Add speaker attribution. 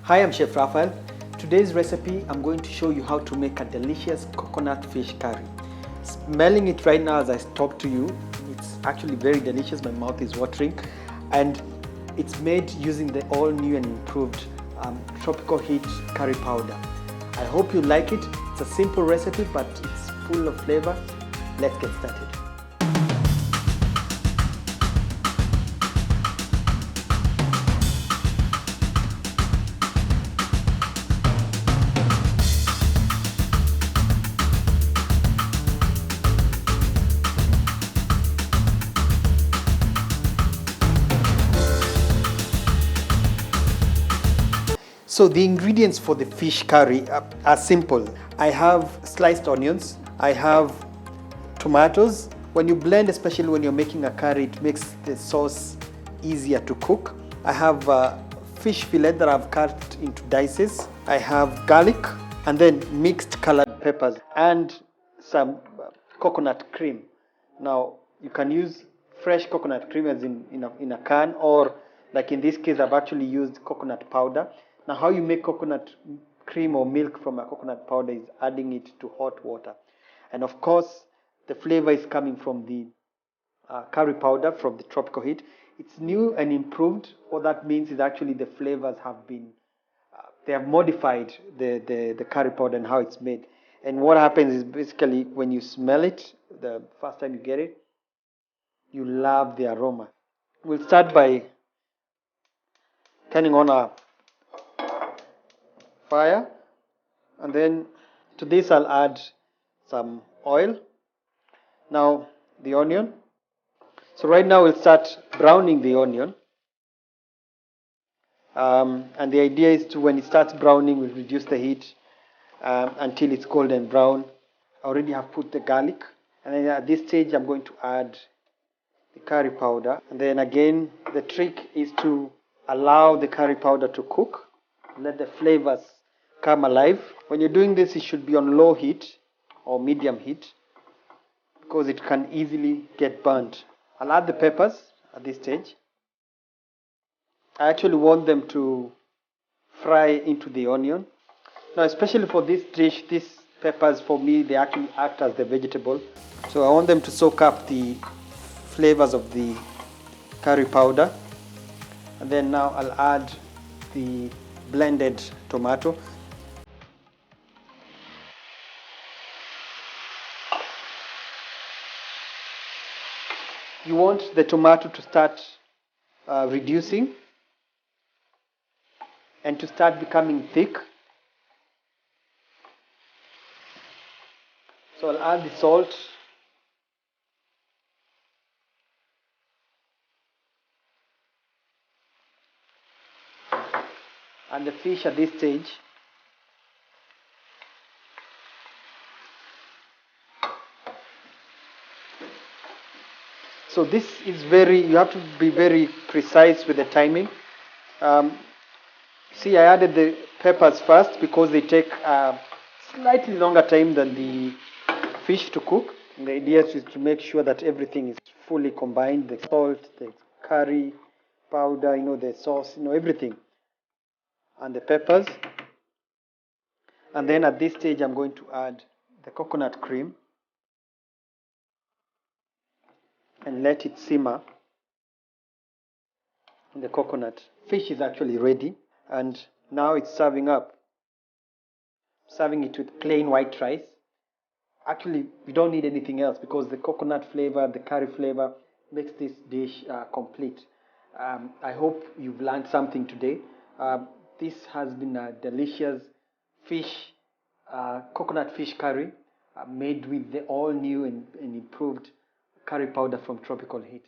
Speaker 1: Hi, I'm Chef Raphael. Today's recipe, I'm going to show you how to make a delicious coconut fish curry. Smelling it right now as I talk to you, it's actually very delicious. My mouth is watering. And it's made using the all new and improved tropical heat curry powder. I hope you like it. It's a simple recipe, but it's full of flavor. Let's get started. So the ingredients for the fish curry are simple. I have sliced onions, I have tomatoes. When you blend, especially when you're making a curry, it makes the sauce easier to cook. I have fish fillet that I've cut into dices. I have garlic and then mixed colored peppers and some coconut cream. Now you can use fresh coconut cream as in a can, or like in this case I've actually used coconut powder. Now how you make coconut cream or milk from a coconut powder is adding it to hot water. And of course the flavor is coming from the curry powder from the tropical heat. It's new and improved. What that means is actually the flavors have been, they have modified the curry powder and how it's made. And what happens is basically when you smell it, the first time you get it, you love the aroma. We'll start by turning on our fire, and then to this I'll add some oil. Now the onion. So right now we'll start browning the onion. And the idea is to, when it starts browning, we'll reduce the heat until it's golden brown. I already have put the garlic, and then at this stage I'm going to add the curry powder. And then again, the trick is to allow the curry powder to cook, let the flavors come alive. When you're doing this, it should be on low heat or medium heat because it can easily get burnt. I'll add the peppers at this stage. I actually want them to fry into the onion. Now, especially for this dish, these peppers for me, they actually act as the vegetable. So I want them to soak up the flavors of the curry powder. And then now I'll add the blended tomato. You want the tomato to start reducing and to start becoming thick. So I'll add the salt. And the fish at this stage. So this is you have to be very precise with the timing. See, I added the peppers first because they take a slightly longer time than the fish to cook. And the idea is to make sure that everything is fully combined, the salt, the curry powder, the sauce, everything, and the peppers. And then at this stage, I'm going to add the coconut cream and let it simmer. And the coconut fish is actually ready, and now it's serving up. Serving it with plain white rice. Actually, we don't need anything else because the coconut flavor, the curry flavor makes this dish complete. I hope you've learned something today. This has been a delicious coconut fish curry made with the all new and improved curry powder from Tropical Heat.